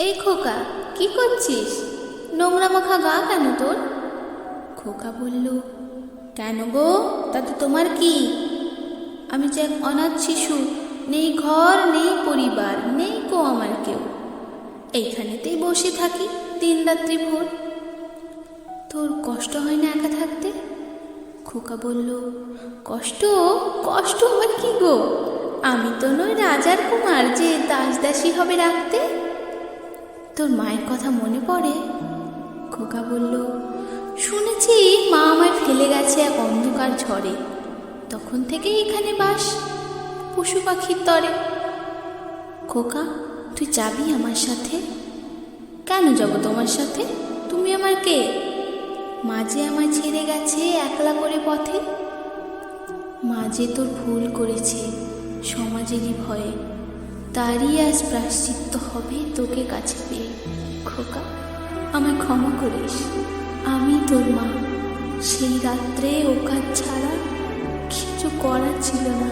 এই খোকা, কি করছিস? নোংরা মাখা গা কেন তোর? খোকা বলল, কেন গো, তাতে তোমার কি? আমি যে এক অনাথ শিশু, নেই ঘর নেই পরিবার, নেই কো আমার কেউ, এইখানেতেই বসে থাকি দিন রাত্রি ভোর। তোর কষ্ট হয় না একা থাকতে? খোকা বলল, কষ্ট? কষ্ট আমার কি গো, আমি তো নই রাজার কুমার যে দাস দাসী হবে রাখতে। তোর মায়ের কথা মনে পড়ে? খোকা বলল, শুনেছি মা আমায় ফেলে গেছে এক অন্ধকার ঝড়ে, তখন থেকে এখানে বাস পশু পাখির তরে। খোকা, তুই যাবি আমার সাথে? কেন যাব তোমার সাথে? তুমি আমার কে? মা যে আমায় ছেড়ে গেছে একলা করে পথে। মা যে তোর ভুল করেছে সমাজেরই ভয়ে, তারই আজ প্রায়শ্চিত্ত হবে তোকে কাছে পেয়ে। খোকা, আমায় ক্ষমা করিস, আমি তোর মা। সেই রাত্রে ও কাজ ছাড়া কিছু করার ছিল না।